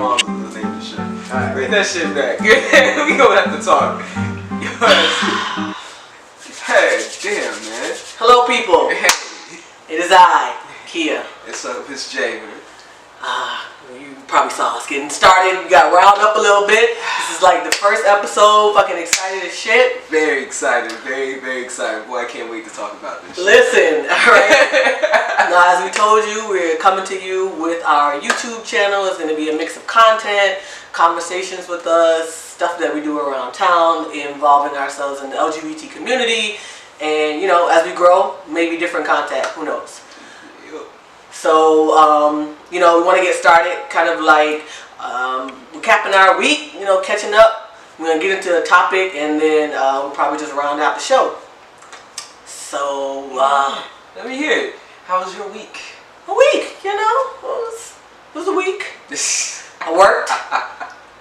Moms is the name of the show. Alright. Bring that shit back. We gonna have to talk. Hey, damn, man. Hello, people. Hey. It is I, Kia. It's it's Jay, man. You probably saw us getting started. We got riled up a little bit. This is like the first episode. Fucking excited as shit. Very excited. Very, very excited. Boy, I can't wait to talk about this shit. Listen, alright. Now, as we told you, we're coming to you with our YouTube channel. It's going to be a mix of content, conversations with us, stuff that we do around town, involving ourselves in the LGBT community. And, you know, as we grow, maybe different content. Who knows? So, you know, we want to get started kind of like recapping our week, you know, catching up. We're going to get into a topic and then we'll probably just round out the show. So, let me hear it. How was your week? a week, you know, it was a week. I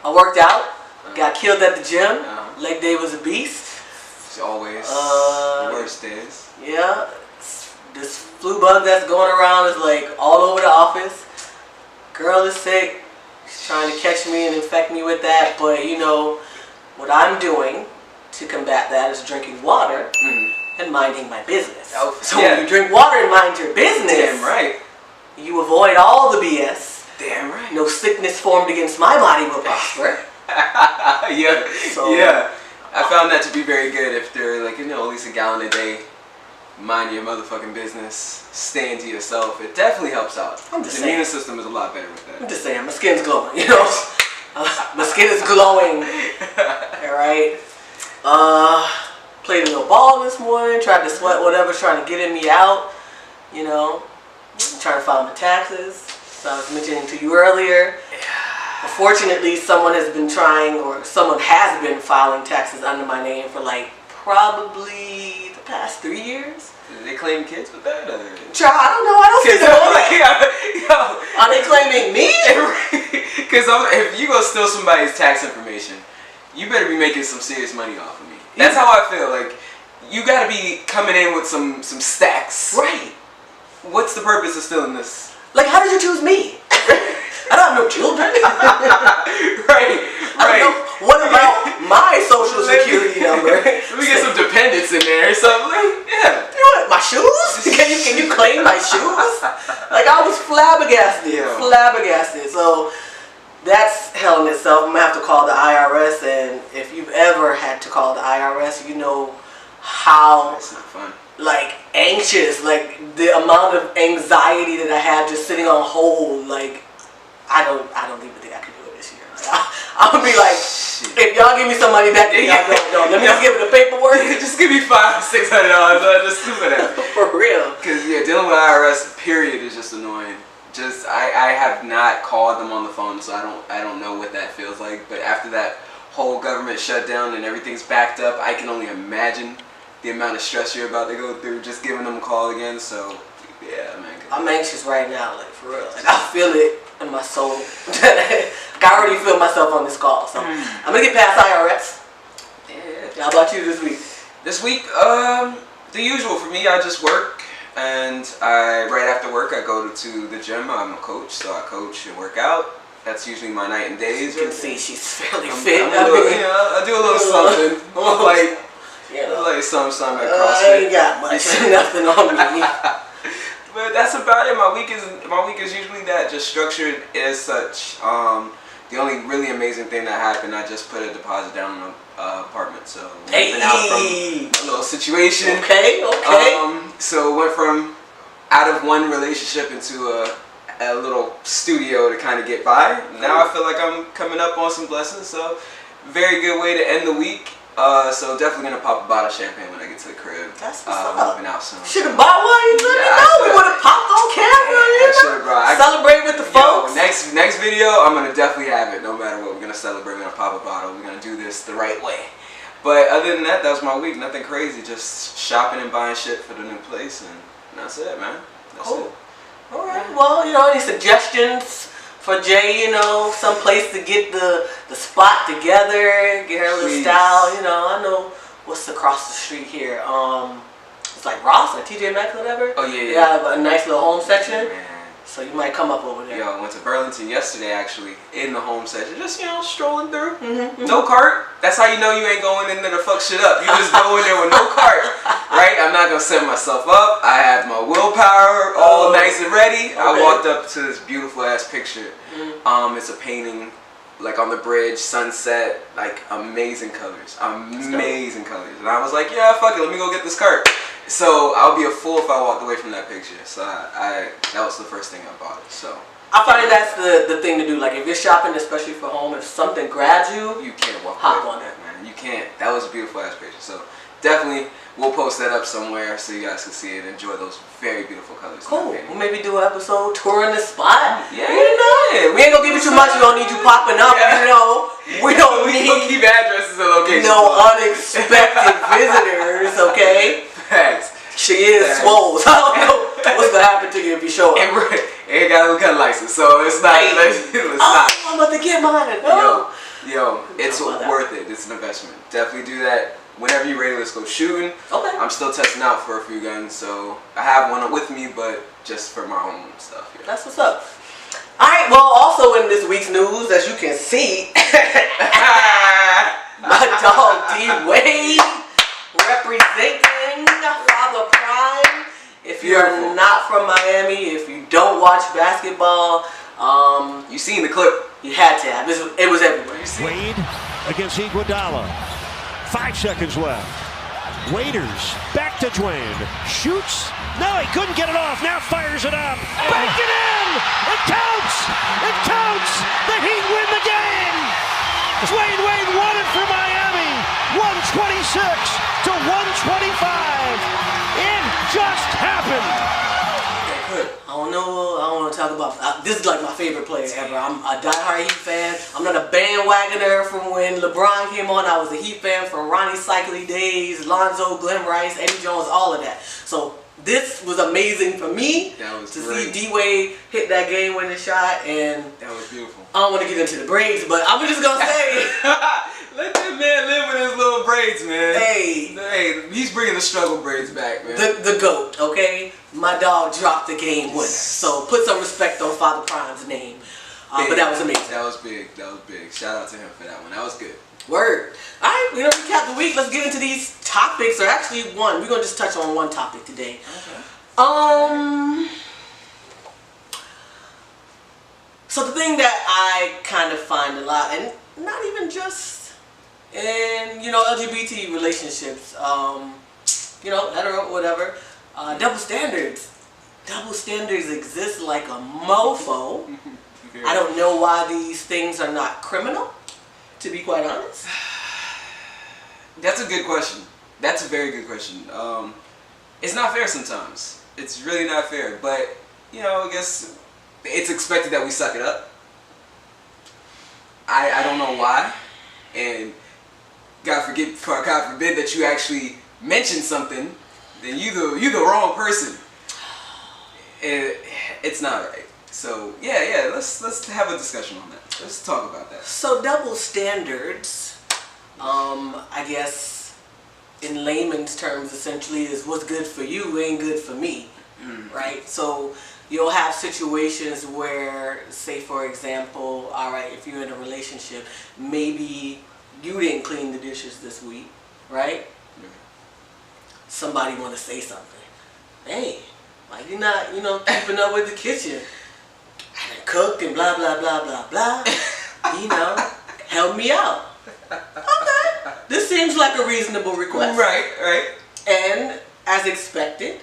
worked out, got killed at the gym. Leg day was a beast. It's always the worst days. Yeah, this flu bug that's going around is like all over the office. Girl is sick. She's trying to catch me and infect me with that. But you know, what I'm doing to combat that is drinking water and minding my business. Oh, so when you drink water and mind your business, damn right, you avoid all the BS. Damn right. No sickness formed against my body will prosper. Yeah. So, yeah. I found that to be very good if they're like, you know, at least a gallon a day. Mind your motherfucking business. Staying to yourself. It definitely helps out. I'm just the saying. immune system is a lot better with that. I'm just saying, my skin's glowing, you know? My skin is glowing. Alright? Played a little ball this morning, tried to sweat whatever's trying to get in me out. You know? Trying to file my taxes. So I was mentioning to you earlier. Unfortunately, someone has been filing taxes under my name for like probably the past 3 years. Did they claim kids with that? Child, I don't know. I don't see them. Are they claiming me? Because if you go steal somebody's tax information, you better be making some serious money off of me. That's how I feel. Like, you gotta be coming in with some stacks. Right. What's the purpose of stealing this? Like, how did you choose me? I don't have no children. Right. What about my social security number? Let me get some dependents in there or something. Like, yeah. You know what? My shoes? Can you claim my shoes? Like, I was flabbergasted. Yeah. Flabbergasted. So that's hell in itself. I'm gonna have to call the IRS, and if you've ever had to call the IRS, you know how That's not fun. like anxious, like the amount of anxiety that I have just sitting on hold. Like, I don't even think I can do it this year. Like, I'm gonna be like, if y'all give me some money back, then y'all don't know. Let me just give it the paperwork. Just give me $500-$600. Just do that. For real. Because dealing with IRS period is just annoying. Just I have not called them on the phone, so I don't know what that feels like. But after that whole government shutdown and everything's backed up, I can only imagine the amount of stress you're about to go through just giving them a call again. So yeah, man. I'm anxious right now, like for real. Like, I feel it in my soul. Like, I already feel myself on this call, so I'm gonna get past IRS. Yeah. How about you this week? This week, the usual for me. I just work, and right after work I go to the gym. I'm a coach, so I coach and work out. That's usually my night and days. You can see she's fairly fit. I do a little something. Like something at CrossFit. I ain't got much, nothing on me. But that's about it. My week is usually that, just structured as such. The only really amazing thing that happened, I just put a deposit down on an apartment, so been out from a little situation. Okay. So went from out of one relationship into a little studio to kind of get by. Now I feel like I'm coming up on some blessings, so very good way to end the week. So definitely gonna pop a bottle of champagne when I get to the crib. That's what's up. Moving out soon. Should have bought one. You let me know. We would have popped on camera. Celebrate with the folks. Next video, I'm gonna definitely have it. No matter what, we're gonna celebrate. We're gonna pop a bottle. We're gonna do this the right way. But other than that, was my week. Nothing crazy. Just shopping and buying shit for the new place, and that's it, man. That's it. All right. Well, you know, any suggestions for Jay? You know, some place to get the spot together, get her little style. You know, I know what's across the street here. It's like Ross or TJ Maxx or whatever. Oh yeah. They have a nice little home section. Man. So you might come up over there. Yo, I went to Burlington yesterday actually, in the home section. Just, strolling through. Mm-hmm. No cart. That's how you know you ain't going in there to fuck shit up. You just go in there with no cart. Right? I'm not going to set myself up. I have my willpower all nice and ready. Okay. I walked up to this beautiful ass picture. Mm-hmm. It's a painting like on the bridge, sunset, like amazing colors. Amazing colors. And I was like, yeah, fuck it. Let me go get this cart. So I'll be a fool if I walked away from that picture. So that was the first thing I bought. So I find that's the thing to do. Like if you're shopping, especially for home, if something grabs you, you can't walk away from that, man. You can't. That was a beautiful ass picture. So definitely, we'll post that up somewhere so you guys can see it and enjoy those very beautiful colors. Cool. We'll maybe do an episode touring the spot. Yeah. We ain't gonna give you too much. We don't need you popping up. Yeah. We don't need keep addresses and locations. No unexpected visitors. Okay. Facts. She is swole. I don't know what's gonna happen to you if you show up. Ain't got a gun license, so it's not. I'm about to get mine. No. Yo, it's worth it. It's an investment. Definitely do that. Whenever you're ready, let's go shooting. Okay. I'm still testing out for a few guns, so I have one with me, but just for my own stuff. Yeah. That's what's up. All right. Well, also in this week's news, as you can see, my dog D-Wade representing Father Prime. If you're not from Miami, if you don't watch basketball, you seen the clip. You had to have. It was everywhere. Wade against Iguodala. 5 seconds left. Waiters back to Dwayne. Shoots. No, he couldn't get it off. Now fires it up. Bank it in. It counts. It counts. The Heat win the game. Dwayne Wade won it for Miami. 126 to 125. It just happened. I don't want to talk about. This is like my favorite player ever. I'm a diehard Heat fan. I'm not a bandwagoner from when LeBron came on. I was a Heat fan from Ronnie Cycli days, Lonzo, Glenn Rice, Eddie Jones, all of that. So this was amazing for me to see D-Wade hit that game-winning shot, and that was beautiful. I don't want to get into the braids, but I'm just gonna say, let that man live with his little braids, man. Hey, he's bringing the struggle braids back, man. The GOAT, okay? My dog dropped the game winner, so put some respect on Father Prime's name. But that was amazing. That was big. That was big. Shout out to him for that one. That was good. Word. All right, we're gonna recap the week. Let's get into these topics, or actually one. We're gonna just touch on one topic today. Okay. So the thing that I kind of find a lot, and not even just in LGBT relationships, hetero, whatever, double standards. Double standards exist like a mofo. I don't know why these things are not criminal, to be quite honest. That's a good question. That's a very good question. It's not fair sometimes. It's really not fair. But, I guess it's expected that we suck it up. I don't know why. And God forbid that you actually mention something, then you the wrong person. It's not right. So let's have a discussion on that. Let's talk about that. So double standards, I guess in layman's terms essentially is what's good for you ain't good for me. Right? So you'll have situations where, say for example, alright, if you're in a relationship, maybe you didn't clean the dishes this week, right? Somebody wanna say something. Hey, why you not, keeping up with the kitchen? I done cooked and blah blah blah blah blah. Help me out. Okay. This seems like a reasonable request. Right. And as expected,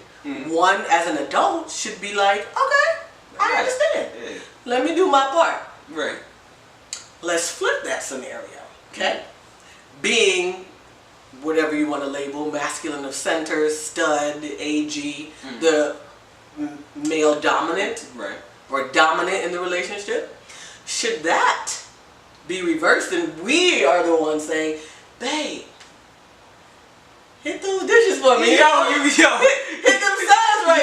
one as an adult should be like, okay, I understand. Yeah. Let me do my part. Right. Let's flip that scenario. Okay? Being whatever you want to label, masculine of center, stud, AG, the male dominant, right, or dominant in the relationship, should that be reversed and we are the ones saying, babe, hit those dishes for me. Hit them sides right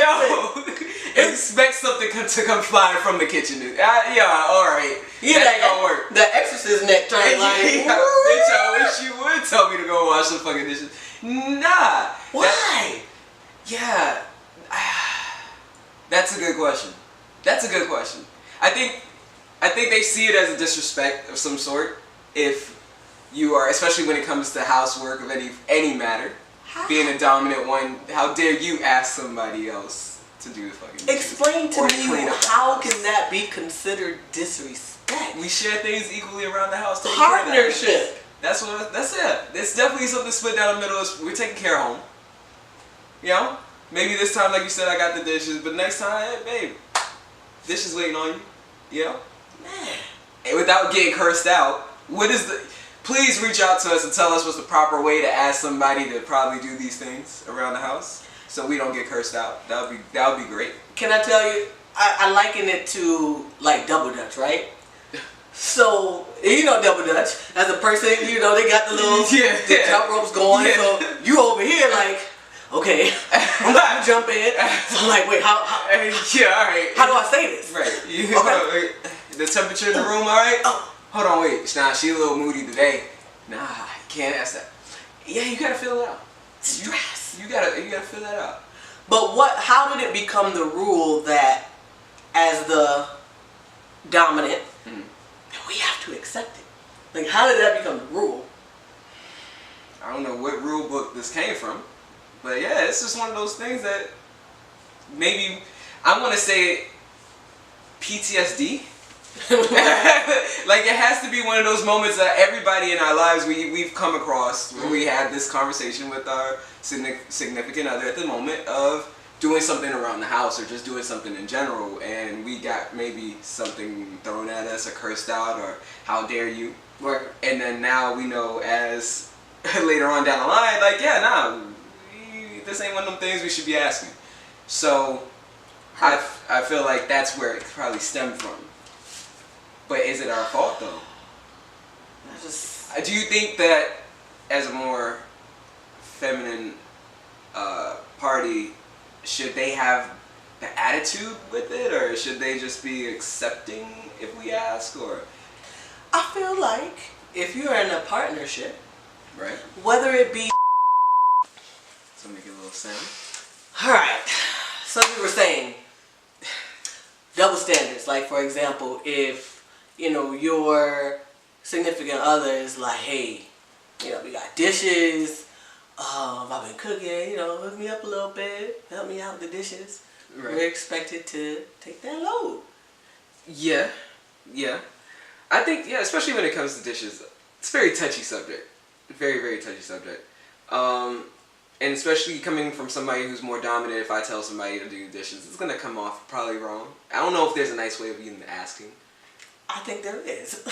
there. Expect something to come flying from the kitchen. Alright. That ain't gonna work. The Exorcist neck trying like, bitch, I wish you would tell me to go wash some fucking dishes. Nah. Why? That's a good question. That's a good question. I think they see it as a disrespect of some sort if you are, especially when it comes to housework of any matter. Being a dominant one, how dare you ask somebody else to do the fucking dishes? Explain to Or me clean up the how house. can that be considered disrespect? We share things equally around the house. Taking care of that. Partnership. That's it. It's definitely something split down the middle. We're taking care of home. You know? Maybe this time, like you said, I got the dishes, but next time, hey, babe, dishes waiting on you. You know? Man. And without getting cursed out, please reach out to us and tell us what's the proper way to ask somebody to probably do these things around the house so we don't get cursed out. That would be great. Can I tell you, I liken it to like double dutch, right? So, you know double dutch, as a person, you know, they got the little the jump ropes going, so you over here like, okay, I'm about to jump in. So I'm like, wait, how all right. how do I say this? Right. Okay. The temperature in the room, all right? Oh. Hold on, wait. Nah, she a little moody today. Nah, I can't ask that. Yeah, you gotta fill it out. Stress. You gotta fill that out. But how did it become the rule that as the dominant, we have to accept it? Like, how did that become the rule? I don't know what rule book this came from, but yeah, it's just one of those things that maybe I want to say PTSD. Like, it has to be one of those moments that everybody in our lives we've come across where we had this conversation with our significant other at the moment of doing something around the house or just doing something in general, and we got maybe something thrown at us or cursed out or how dare you. Right. And then now we know as later on down the line, like, yeah, nah, this ain't one of them things we should be asking. So I feel like that's where it probably stemmed from. But is it our fault though? Do you think that as a more feminine party, should they have the attitude with it, or should they just be accepting if we ask? Or I feel like if you're in a partnership, right, whether it be so make it a little sound. Alright, so we were saying double standards. Like, for example, if you know your significant other is like, hey, you know, we got dishes, I've been cooking, you know, hook me up a little bit, help me out with the dishes. Right. We're expected to take that load. Yeah. I think, yeah, especially when it comes to dishes, it's a very touchy subject. Very, very touchy subject. And especially coming from somebody who's more dominant, if I tell somebody to do dishes, it's going to come off probably wrong. I don't know if there's a nice way of even asking. I think there is.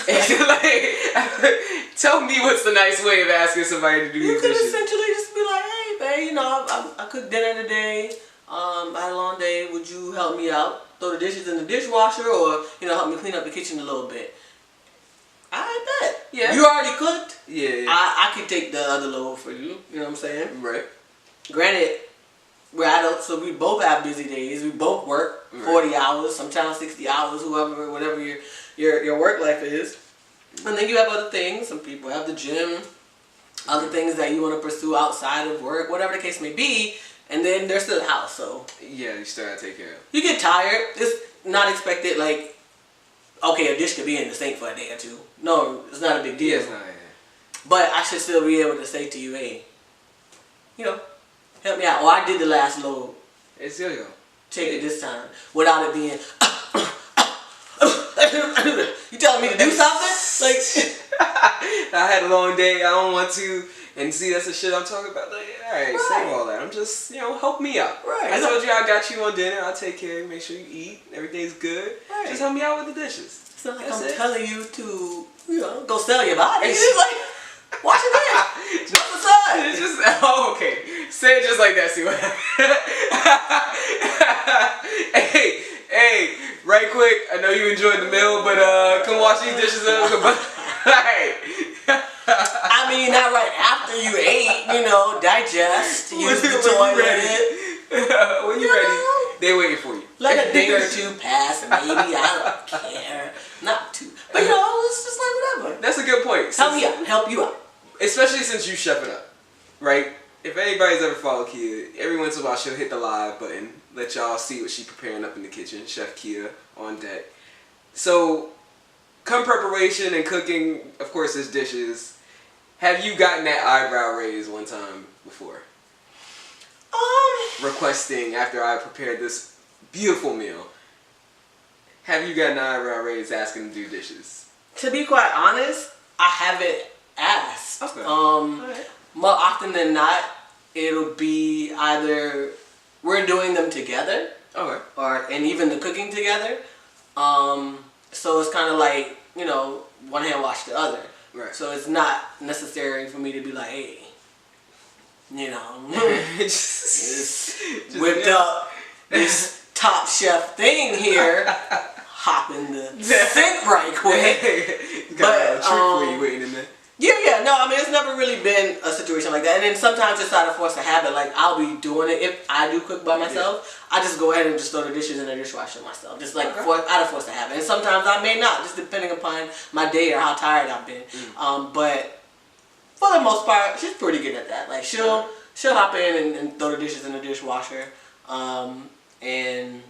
Tell me what's the nice way of asking somebody to do You your could dishes. essentially just be like, hey, babe, you know, I cooked dinner today. I had a long day. Would you help me out? Throw the dishes in the dishwasher, or you know, help me clean up the kitchen a little bit. I bet. Yeah. You already cooked. Yeah. I could take the other load for you. You know what I'm saying? Right. Granted, we're adults, so we both have busy days. We both work 40 hours, sometimes 60 hours, whatever your work life is. And then you have other things. Some people have the gym, other things that you want to pursue outside of work, whatever the case may be. And then there's still the house, so Yeah, you still gotta take care of it. you get tired. It's not expected, like, okay, a dish could be in the sink for a day or two. No, it's not a big deal. Yeah, it's not, yeah. But I should still be able to say to you, hey, you know, help me out. Or I did the last load. It's good, yo. Take it this time. Without it being, you telling me to do something? Like, I had a long day, I don't want to. And see, that's the shit I'm talking about. Like, alright, save all that. I'm just, you know, help me out. Right. I told you I got you on dinner. I'll take care of you, make sure you eat. Everything's good. Right. Just help me out with the dishes. it's not like That's I'm it. telling you to, you know, go sell your body. It's just like, watch it in. What's the sun? It's just, oh, okay. Say it just like that, see what happens. Hey, right quick. I know you enjoyed the meal, but come wash these dishes up. Alright. I mean, not right after you ate, you know, digest, use the toilet. When you ready, they waiting for you. Let a day or two pass, maybe, I don't care. Not too. But you know, it's just like whatever. That's a good point. Help me out. Help you out. Especially since you chefing up, right? if anybody's ever followed Kia, every once in a while she'll hit the live button, let y'all see what she's preparing up in the kitchen. Chef Kia on deck. So, come preparation and cooking, of course, there's dishes. Have you gotten that eyebrow raise one time before? Requesting after I prepared this beautiful meal. Have you gotten an eyebrow raise asking to do dishes? To be quite honest, I haven't asked. Okay. Right. More often than not, it'll be either we're doing them together, Okay. and even the cooking together. So it's kind of like, you know, one hand wash the other. Right. So it's not necessary for me to be like, hey, you know, just whipped up this Top Chef thing here, hop in the sink right quick. Got a But, treat for you waiting in there. Yeah, no, I mean, it's never really been a situation like that. And then sometimes it's out of force of habit. Like, I'll be doing it. If I do cook by myself, I just go ahead and just throw the dishes in the dishwasher myself. Just like out of force of habit. And sometimes I may not, just depending upon my day or how tired I've been. But for the most part, she's pretty good at that. Like, she'll hop in and throw the dishes in the dishwasher. And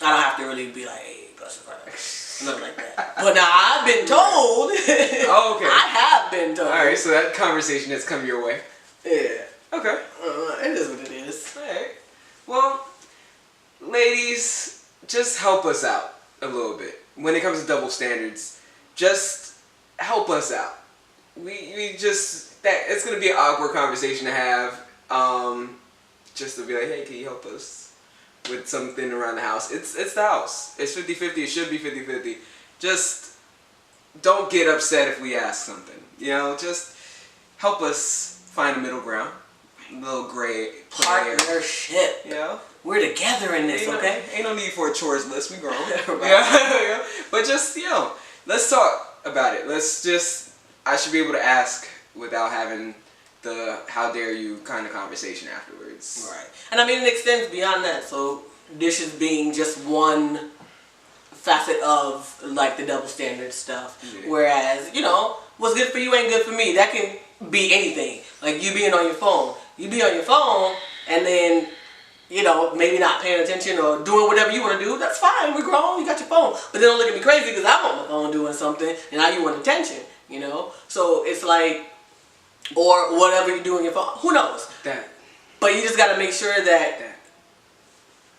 I don't have to really be like, hey, bless her heart. Nothing like that. But now I've been told. Oh, okay. I have been told. Alright, so that conversation has come your way. Yeah. Okay. It is what it is. Alright. Well, ladies, just help us out a little bit. When it comes to double standards, just help us out. We just, it's going to be an awkward conversation to have. Just to be like, hey, can you help us with something around the house? It's the house. It's 50-50. It should be 50-50. Just don't get upset if we ask something. You know, just help us find a middle ground. A little gray Partnership. You know? We're together in this, okay? Ain't no need for a chores list. We grown. Right. Yeah. But just, you know, let's talk about it. I should be able to ask without having the how dare you kind of conversation afterwards. Right. And I mean, it extends beyond that. So dishes being just one facet of like the double standard stuff. Yeah. Whereas, you know, what's good for you ain't good for me. That can be anything. Like you being on your phone. You be on your phone and then, you know, maybe not paying attention or doing whatever you want to do. That's fine. We're grown. You got your phone. But then don't look at me crazy because I'm on my phone doing something and now you want attention, you know? So it's like, or whatever you do on your phone. Who knows? That. But you just got to make sure that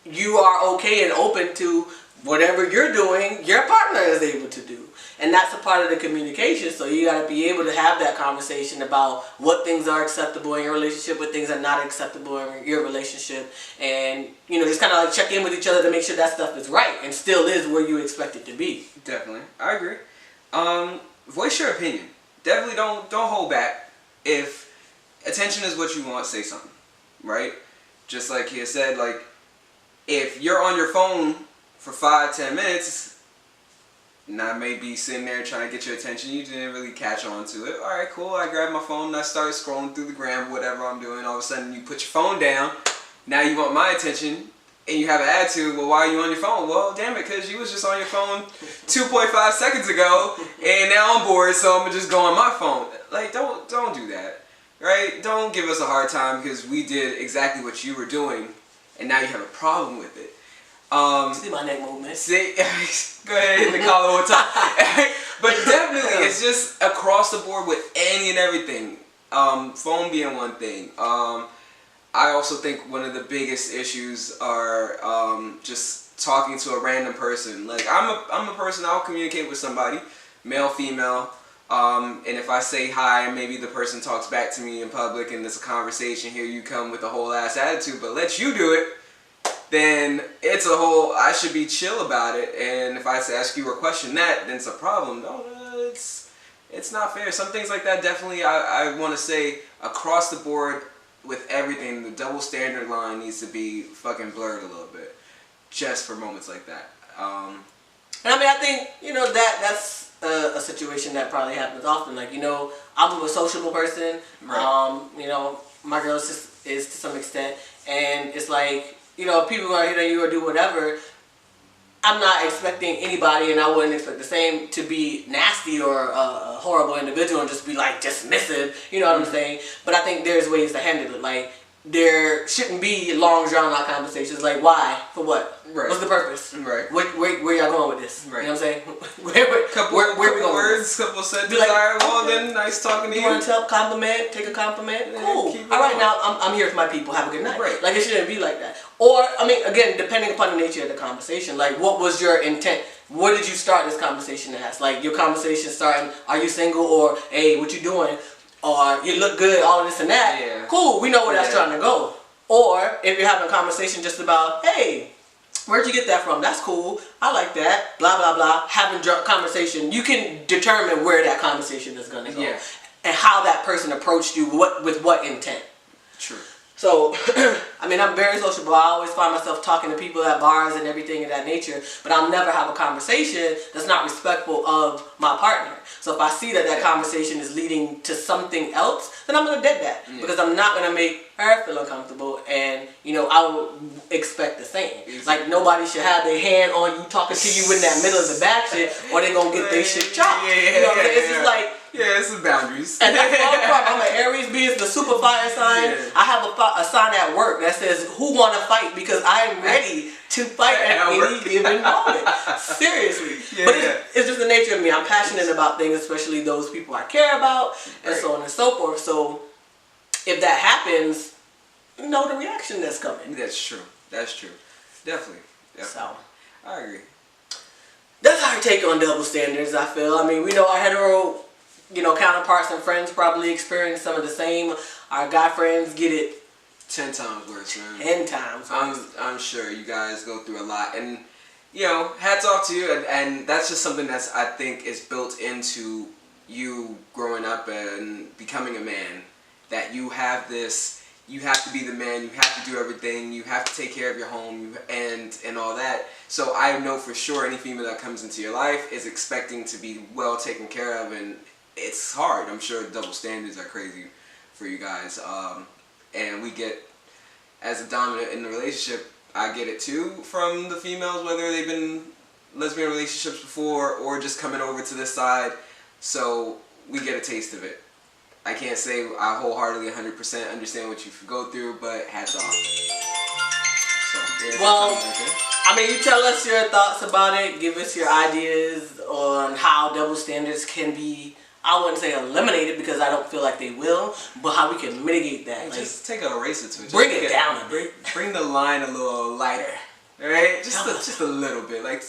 you are okay and open to whatever you're doing, your partner is able to do. And that's a part of the communication. So you got to be able to have that conversation about what things are acceptable in your relationship, what things are not acceptable in your relationship. And, you know, just kind of like check in with each other to make sure that stuff is right and still is where you expect it to be. Definitely. I agree. Voice your opinion. Definitely don't hold back. If attention is what you want, say something. Right? Just like he said, like, if you're on your phone for 5-10 minutes, and I may be sitting there trying to get your attention, you didn't really catch on to it. Alright, cool, I grab my phone and I start scrolling through the gram, whatever I'm doing. All of a sudden you put your phone down, now you want my attention, and you have an attitude, well, why are you on your phone? Well, damn it, because you was just on your phone 2.5 seconds ago, and now I'm bored, so I'm going to just go on my phone. Like, don't do that. Right? Don't give us a hard time because we did exactly what you were doing and now you have a problem with it. See my neck movement. See, go ahead and hit the collar one time. But definitely, it's just across the board with any and everything. Phone being one thing. I also think one of the biggest issues are just talking to a random person. Like I'm a person, I'll communicate with somebody, male, female. And if I say hi, maybe the person talks back to me in public and it's a conversation, here you come with a whole ass attitude, but let you do it, then it's a whole, I should be chill about it. And if I ask you or question that, then it's a problem. No, it's not fair. Some things like that definitely, I want to say across the board with everything, the double standard line needs to be fucking blurred a little bit, just for moments like that. And I mean, I think, you know, that's a situation that probably happens often. Like, you know, I'm a sociable person. Right. You know, my girl is to some extent. And it's like, you know, people are going to hit on you or do whatever. I'm not expecting anybody, and I wouldn't expect the same, to be nasty or a horrible individual and just be like dismissive. You know what I'm saying? But I think there's ways to handle it. Like, there shouldn't be long drawn out conversations. Like, why? For what? Right. What's the purpose? Right. Where y'all going with this? Right. You know what I'm saying? Couple where we going with words, this? couple sentences. Be like, All right, well okay. then, nice talking to You you. want to take a compliment? Yeah, Cool. keep it All right, going. now I'm here for my people. Have a good night. Right. Like, it shouldn't be like that. Or, I mean, again, depending upon the nature of the conversation, like, what was your intent? What did you start this conversation as? Like, your conversation starting, are you single? Or, hey, what you doing? Or, you look good, all of this and that. Yeah. Cool, we know where that's Yeah. trying to go. Or, if you're having a conversation just about, hey, where'd you get that from? That's cool. I like that. Blah, blah, blah. Having conversation, you can determine where that conversation is going to go. Yeah. And how that person approached you, with what intent. True. So, I mean, I'm very sociable. I always find myself talking to people at bars and everything of that nature, but I'll never have a conversation that's not respectful of my partner. So if I see that conversation is leading to something else, then I'm going to dead that. Yeah. Because I'm not going to make her feel uncomfortable, and, you know, I would expect the same. Exactly. Like, nobody should have their hand on you talking to you in that middle of the back shit, or they going to get their shit chopped. Yeah, you know what I'm saying? It's just like, yeah, it's the boundaries. and that's all the problem. I'm an Aries being the super fire sign. Yeah. I have a sign at work that says, who want to fight? Because I am ready to fight at any given moment. Seriously. Yeah, But yeah. it's just the nature of me. I'm passionate about things, especially those people I care about, and so on and so forth. So if that happens, you know the reaction that's coming. That's true. That's true. Definitely. So I agree. that's our take on double standards, I feel. I mean, we know our hetero, you know, counterparts and friends probably experience some of the same. Our guy friends get it 10 times worse, man. 10 times. I'm sure you guys go through a lot, and you know, hats off to you, and that's just something that's, I think, is built into you growing up and becoming a man, that you have this, you have to be the man, you have to do everything, you have to take care of your home, and all that. So I know for sure any female that comes into your life is expecting to be well taken care of, and it's hard. I'm sure double standards are crazy for you guys, and we get, as a dominant in the relationship, I get it too from the females, whether they've been lesbian relationships before or just coming over to this side. So we get a taste of it. I can't say I wholeheartedly 100% understand what you go through, but hats off. So, yeah, Well, that's something, okay? I mean, you tell us your thoughts about it. Give us your ideas on how double standards can be, I wouldn't say eliminated, because I don't feel like they will, but how we can mitigate that. Like, just take an eraser to it. Just bring it down a bit. Bring the line a little lighter, right? Just a little bit. Like,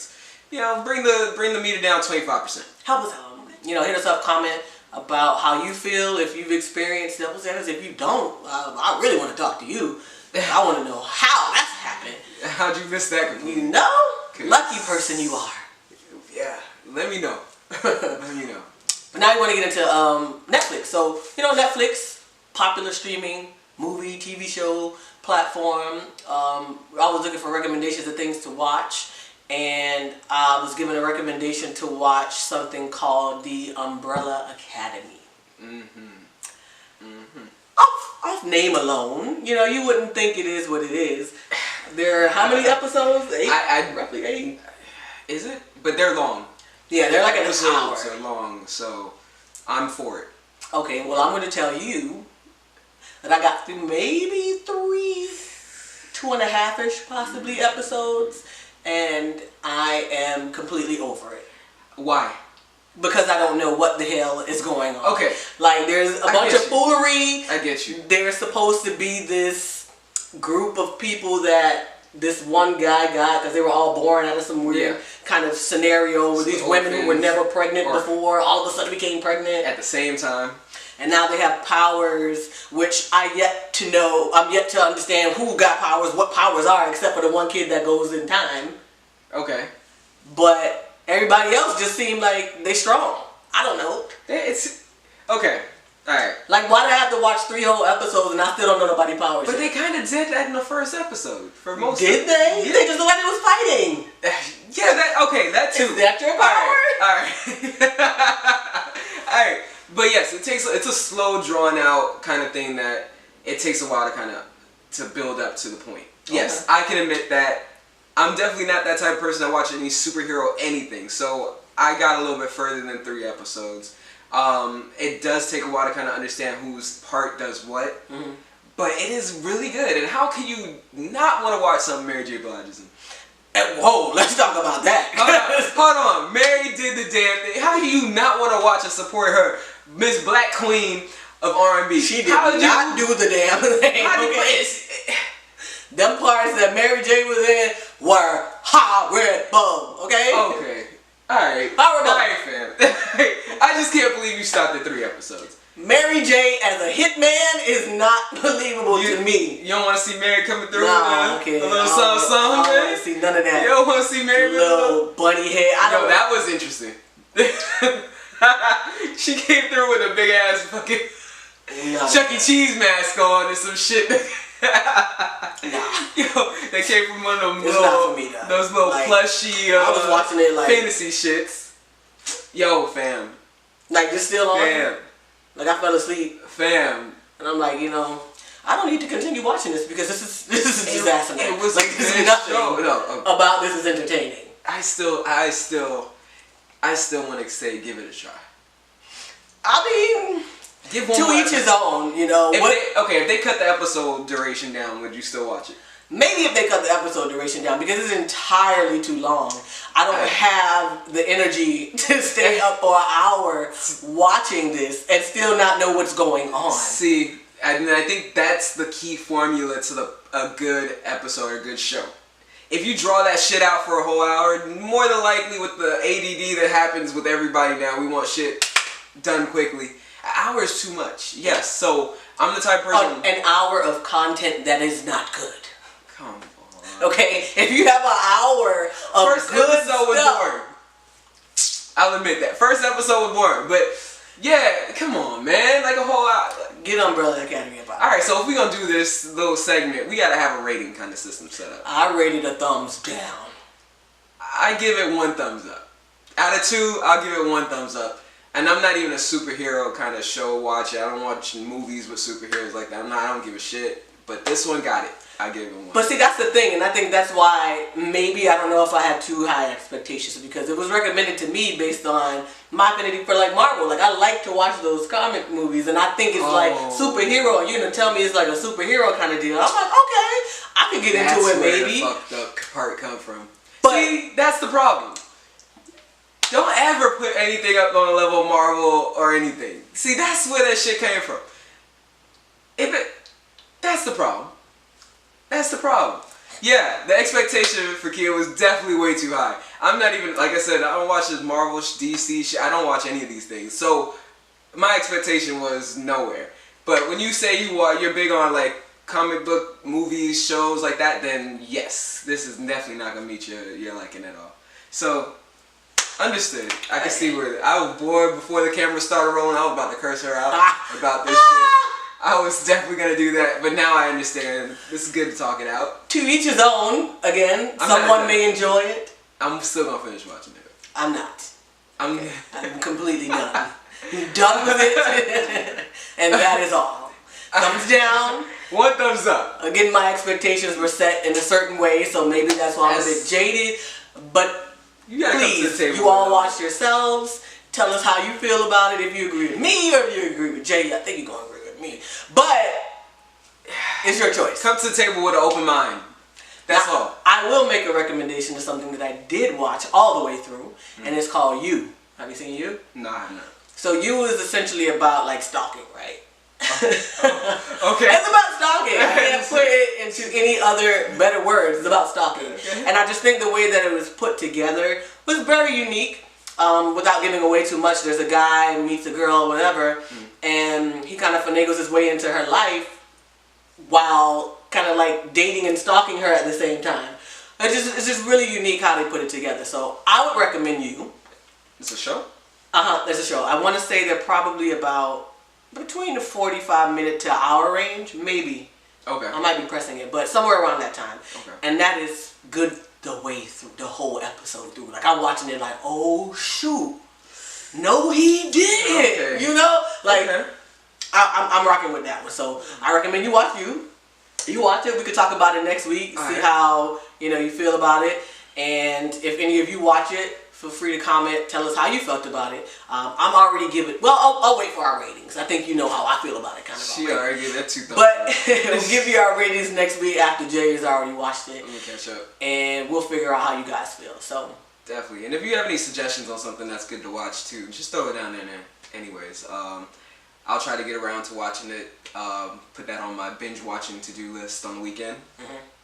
you know, bring the meter down 25%. help us out. You know, hit us up, comment about how you feel, if you've experienced double standards. If you don't, I really want to talk to you. I want to know how that's happened. How'd you miss that completely? You know? Lucky person you are. Yeah, let me know. Let me know. But now you want to get into Netflix. So, you know, Netflix, popular streaming, movie, TV show platform. I was looking for recommendations of things to watch, and I was given a recommendation to watch something called The Umbrella Academy. Off name alone, you know, you wouldn't think it is what it is. There are how many episodes? 8? Roughly 8. Is it? But they're long. Yeah, they're like an hour. Episodes are long, so I'm for it. Okay, well, I'm going to tell you that I got through maybe 3, 2.5-ish possibly episodes, and I am completely over it. Why? Because I don't know what the hell is going on. Okay. Like, there's a bunch of foolery. I get you. There's supposed to be this group of people that this one guy got, because they were all born out of some weird kind of scenario where these women who were never pregnant before all of a sudden became pregnant. At the same time. And now they have powers, which I'm yet to understand who got powers, what powers are, except for the one kid that goes in time. Okay. But everybody else just seemed like they strong. I don't know. It's okay. All right. Like, why do I have to watch 3 whole episodes and I still don't know nobody powers? But they kind of did that in the first episode for most. Did they? Yeah. They just looked like they was fighting. Yeah. That too. Is that your power? All right. All right. But yes, it's a slow, drawn out kind of thing that it takes a while to build up to the point. Yes, Okay. I can admit that I'm definitely not that type of person that watches any superhero anything. So I got a little bit further than 3 episodes. It does take a while to kind of understand whose part does what. Mm-hmm. But it is really good. And how can you not want to watch something Mary J. Blige is in? Whoa, let's talk about that. Hold on. Mary did the damn thing. How do you not want to watch and support her? Miss Black Queen of R&B. She did not do the damn thing. Okay? Them parts that Mary J was in were horrible. Okay? Okay. Alright. Horrible. Alright, fam. I just can't believe you stopped at 3 episodes. Mary J as a hitman is not believable to me. You don't want to see Mary coming through nah, with a little something, man? I don't want to see none of that. You don't want to see Mary with a little bunny head. Yo, that was interesting. She came through with a big ass fucking Chuck E. Cheese mask on and some shit. Yo, they came from one of them those little like, plushy I was watching it like fantasy shits. Yo, fam. Like it's still on? Fam. Like I fell asleep. Fam. And I'm like, I don't need to continue watching this because this is a disaster. It was like this is nothing about this is entertaining. I still want to say give it a try. I mean, give one to each his own, If they cut the episode duration down, would you still watch it? Maybe if they cut the episode duration down because it's entirely too long. I don't have the energy to stay up for an hour watching this and still not know what's going on. See, I think that's the key formula to a good episode or a good show. If you draw that shit out for a whole hour, more than likely with the ADD that happens with everybody now, we want shit done quickly. An hour is too much. Yes, so I'm the type of person... An hour of content that is not good. Come on. Okay, if you have an hour of First good episode was stuff, boring. I'll admit that. First episode was boring, but yeah, come on, man. Like a whole hour. Get Umbrella Academy about it. Alright, so if we're gonna do this little segment, we gotta have a rating kind of system set up. I rated a thumbs down. I give it 1 thumbs up. Out of 2, I'll give it 1 thumbs up. And I'm not even a superhero kind of show watcher. I don't watch movies with superheroes like that. I don't give a shit. But this one got it. I gave it 1. But see, that's the thing, and I think that's why maybe I don't know if I had too high expectations because it was recommended to me based on my affinity for like Marvel. Like I like to watch those comic movies, and I think it's like superhero. And you're gonna tell me it's like a superhero kind of deal. I'm like, okay, I could get into it maybe. That's where the fucked up part come from. But see, that's the problem. Don't ever put anything up on the level of Marvel or anything. See, that's where that shit came from. That's the problem. That's the problem. Yeah, the expectation for Kia was definitely way too high. I'm not even, like I said, I don't watch this Marvel, DC shit. I don't watch any of these things. So, my expectation was nowhere. But when you say you're big on like comic book movies, shows like that, then yes, this is definitely not going to meet your liking at all. So, understood. I can see where I was bored before the camera started rolling. I was about to curse her out about this shit. I was definitely going to do that, but now I understand. This is good to talk it out. To each his own. Again, someone may enjoy it. I'm still going to finish watching it. I'm not. I'm completely done. I'm done with it, and that is all. Thumbs down. 1 thumbs up. Again, my expectations were set in a certain way, so maybe that's why I'm a bit jaded, but please, you all watch yourselves. Tell us how you feel about it, if you agree with me or if you agree with Jay. I think you're going to agree with me. But it's your choice. Come to the table with an open mind. That's all. I will make a recommendation to something that I did watch all the way through, and it's called You. Have you seen You? No, I haven't. So You is essentially about like stalking, right? Okay. It's about stalking. I can't put it into any other better words. It's about stalking. Okay. And I just think the way that it was put together was very unique. Without giving away too much, there's a guy meets a girl, whatever, and he kind of finagles his way into her life while kind of like dating and stalking her at the same time. It's just really unique how they put it together. So I would recommend You. It's a show? There's a show. I want to say they're probably about between the 45-minute to hour range, maybe. Okay. I might be pressing it, but somewhere around that time. Okay. And that is good the way through, the whole episode through. Like I'm watching it like, oh shoot, no he didn't. Okay. You know, like I'm rocking with that one. So I recommend you watch You. You watch it. We could talk about it next week. See how you feel about it. And if any of you watch it, feel free to comment. Tell us how you felt about it. I'm already giving. Well, I'll wait for our ratings. I think you know how I feel about it, kind of. She already gave that 2 thumbs. But we'll give you our ratings next week after Jay has already watched it. I'm gonna catch up. And we'll figure out how you guys feel. So definitely. And if you have any suggestions on something that's good to watch too, just throw it down there. Anyways, I'll try to get around to watching it. Put that on my binge watching to-do list on the weekend.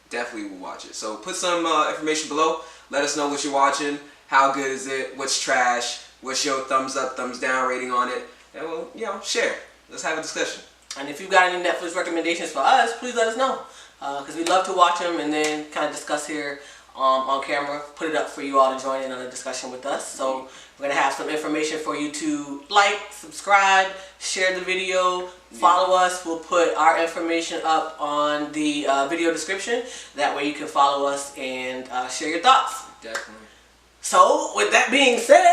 Definitely will watch it. So put some information below. Let us know what you're watching. How good is it? What's trash? What's your thumbs up, thumbs down rating on it? And we'll, share. Let's have a discussion. And if you've got any Netflix recommendations for us, please let us know. Because we'd love to watch them and then kind of discuss here on camera. Put it up for you all to join in on a discussion with us. So we're going to have some information for you to like, subscribe, share the video, follow us. We'll put our information up on the video description. That way you can follow us and share your thoughts. Definitely. So, with that being said,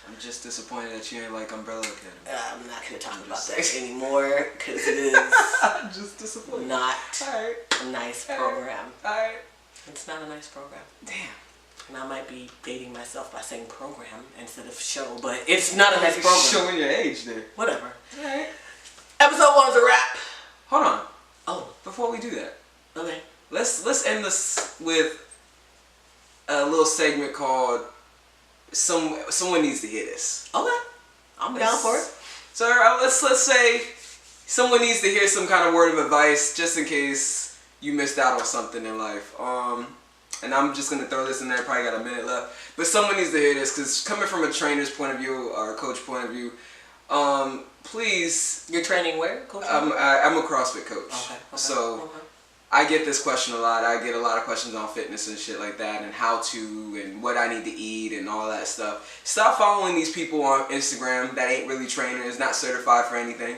I'm just disappointed that you ain't like Umbrella Academy. I'm not going to talk about that anymore because it is just disappointed. not a nice program. Alright. It's not a nice program. Damn. And I might be dating myself by saying program instead of show, but it's not a nice program. Showing your age there. Whatever. Alright. Episode 1 is a wrap. Hold on. Oh. Before we do that. Okay. Let's end this with a little segment called Someone Needs to Hear This. Okay. I'm down for it. So let's say someone needs to hear some kind of word of advice just in case you missed out on something in life. And I'm just going to throw this in there. Probably got a minute left. But someone needs to hear this because coming from a trainer's point of view or a coach point of view, please. You're training where, Coach? I'm a CrossFit coach. Okay. So I get this question a lot. I get a lot of questions on fitness and shit like that and how to and what I need to eat and all that stuff. Stop following these people on Instagram that ain't really trainers, not certified for anything.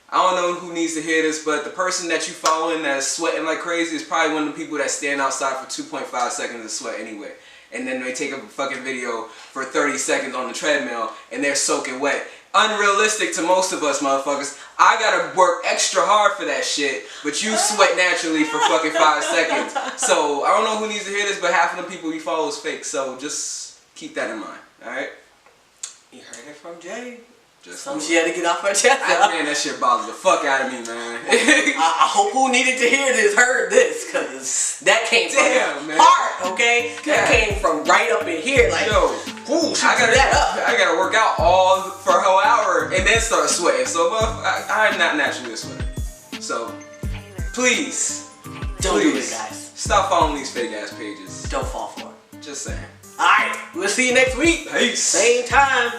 I don't know who needs to hear this, but the person that you following that's sweating like crazy is probably one of the people that stand outside for 2.5 seconds of sweat anyway. And then they take a fucking video for 30 seconds on the treadmill and they're soaking wet. Unrealistic to most of us motherfuckers. I gotta work extra hard for that shit, but you sweat naturally for fucking 5 seconds. So I don't know who needs to hear this, but half of the people you follow is fake. So just keep that in mind, alright? You heard it from Jay. Just Something she had to get off her chest. Man, that shit bothers the fuck out of me, man. I hope who needed to hear this heard this, cause that came from the heart, okay? That came from right up in here, like, ooh, I gotta work out all for a whole hour and then start sweating. So, I'm not naturally a sweater. So, please, don't do it, guys. Stop following these fake ass pages. Don't fall for it. Just saying. Alright, we'll see you next week. Peace. Same time.